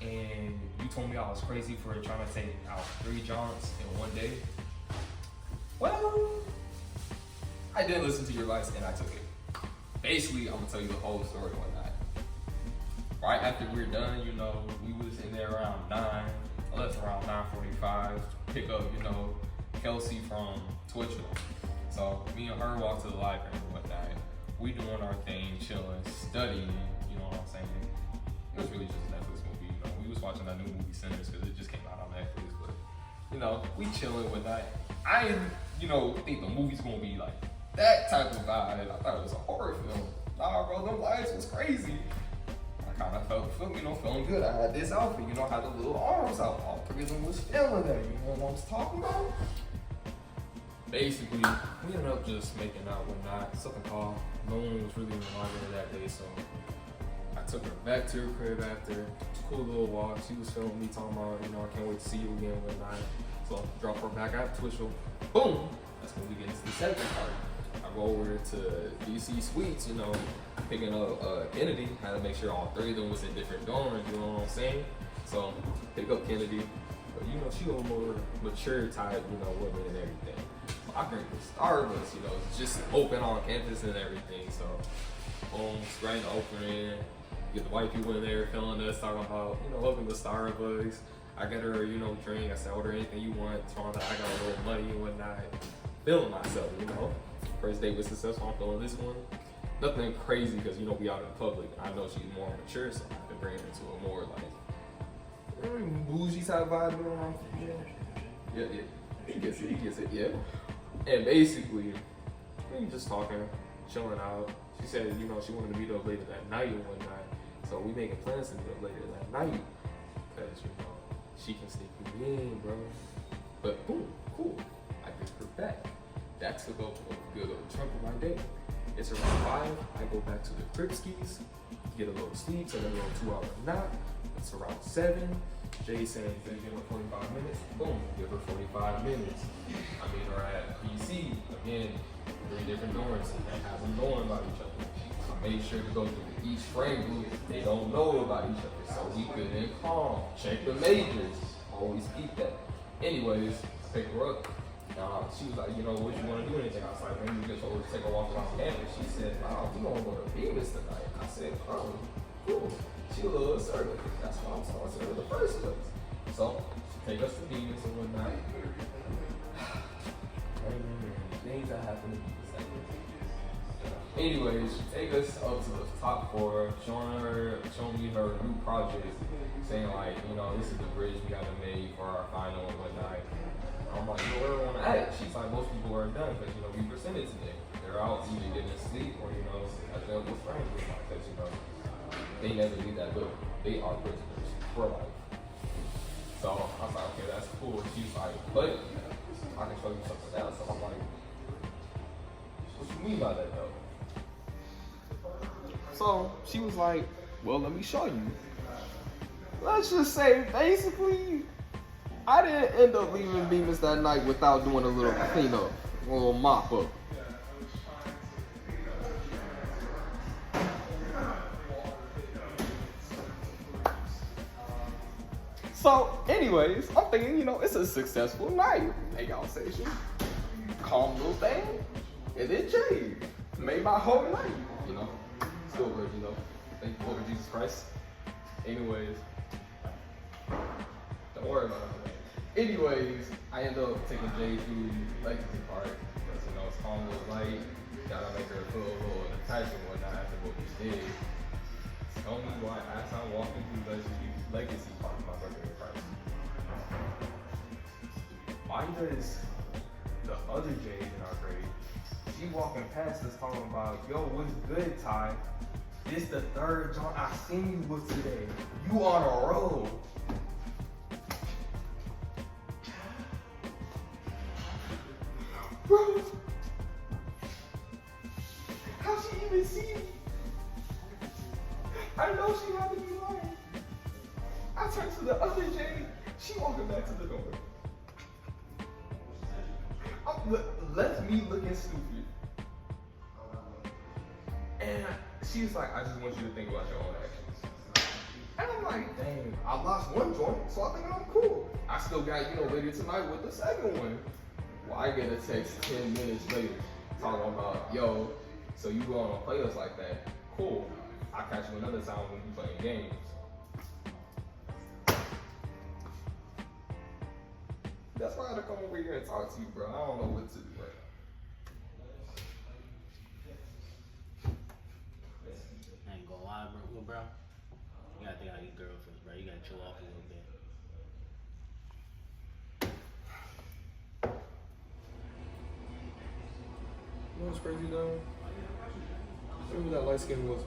and you told me I was crazy for trying to take out 3 jaunts in one day. Well, I did listen to your advice and I took it. Basically, I'm gonna tell you the whole story one night. Right after we were done, you know, we was in there around 9. I left around 9:45. Pick up, you know, Kelsey from Twitchell. So me and her walked to the library one night. We doing our thing, chilling, studying. You know what I'm saying? It was really just a Netflix movie. You know, we was watching that new movie Sinners because it just came out on Netflix. But you know, we chilling one night. I didn't, you know, think the movie's gonna be like that type of vibe. I thought it was a horror film. Nah, bro, them lights was crazy. I kind of felt, you know, feeling good. I had this outfit, you know, I had the little arms out. All 3 of them was feeling that. You know what I was talking about? Basically, we ended up just making out one night. Something called. No one was really reminding her that day, so I took her back to her crib after. Cool little walk. She was feeling me talking about, you know, I can't wait to see you again one night. So drop her back out to Twitchell. Boom! That's when we get into the second part. I go over to DC Suites, you know, picking up Kennedy. Had to make sure all 3 of them was in different dorms, you know what I'm saying? So pick up Kennedy. But you know, she a more mature type, you know, woman and everything. So I bring her Starbucks, you know, it's just open on campus and everything. So boom, straight to opening. Get the white people in there feeling us, talking about, you know, welcome to Starbucks. I get her, you know, drink. I said, order anything you want. Telling her I got a little money and whatnot. Feeling myself, you know. First date was successful. I'm feeling this one. Nothing crazy because, you know, we out in public. I know she's more mature, so I've been bringing her to a more like bougie type vibe. You know what I'm saying? Yeah. He gets it, yeah. And basically, we just talking, chilling out. She said, you know, she wanted to meet up later that night or one night. So we making plans to meet up later that night. Because, you know, she can sneak me in, bro. But boom, cool. I get her back. That took up a good chunk of my day. It's around 5. I go back to the Kripskis, get a little sleep, take a little 2-hour nap. It's around 7. Jay saying, "Can you give her 45 minutes?" Boom, give her 45 minutes. I meet her at PC. Again, 3 different dorms. Have them knowing about each other. I made sure to go through each friend group. They don't know about each other, so we couldn't calm. Check the majors. Always keep that. Anyways, I pick her up. She was like, you know, what you want to do anything? I was like, maybe we just go take a walk around campus. She said, wow, we gonna go to Bemis tonight. I said, oh, cool. She a little assertive. That's why I'm talking to her in the first place. So, she take us to Bemis and whatnot. Things that happen to people. Anyways, she take us up to the top floor, showing me her new project, saying like, you know, this is the bridge we gotta make for our final and whatnot. I'm like, you know, where do I want to act? She's like, most people are done because, you know, we presented today. They're out either getting sleep or, you know, at their with friends because, you know, they never leave that book. They are prisoners for life. So I was like, okay, that's cool. She's like, but I can show you something else. So I'm like, what you mean by that though? So she was like, well, let me show you. Let's just say, basically, I didn't end up leaving Bemis that night without doing a little cleanup, a little mop up. So, anyways, I'm thinking, you know, it's a successful night. Makeout session, calm little thing, and then Jay made my whole night, you know. Still good, you know. Thank you, Lord Jesus Christ. Anyways, don't worry about it. Anyways, I end up taking Jay through Legacy Park because, you know, it's calm little light. Gotta make her feel a little attached and whatnot after what we did. Tell me why as I'm walking through Legacy Park, my birthday party. Why does the other Jay in our grade, she walking past us talking about, yo, what's good, Ty? This the 3rd joint I seen you with today. You on a roll. Bro, how'd she even see me? I know she had to be lying. I turned to the other Jay. She walking back to the door. Left me looking stupid. And she was like, I just want you to think about your own actions. And I'm like, dang, I lied. lost one joint, so I think I'm cool. I still got, later tonight with the second one. Well, I get a text 10 minutes later talking about, yo, so you going to play us like that? Cool. I'll catch you another time when you playing games. That's why I had to come over here and talk to you, bro. I don't know what to do right I ain't gonna lie, bro. You gotta think how these girls feel, bro. You gotta chill off a little bit. You know what's crazy though? Remember that light skin was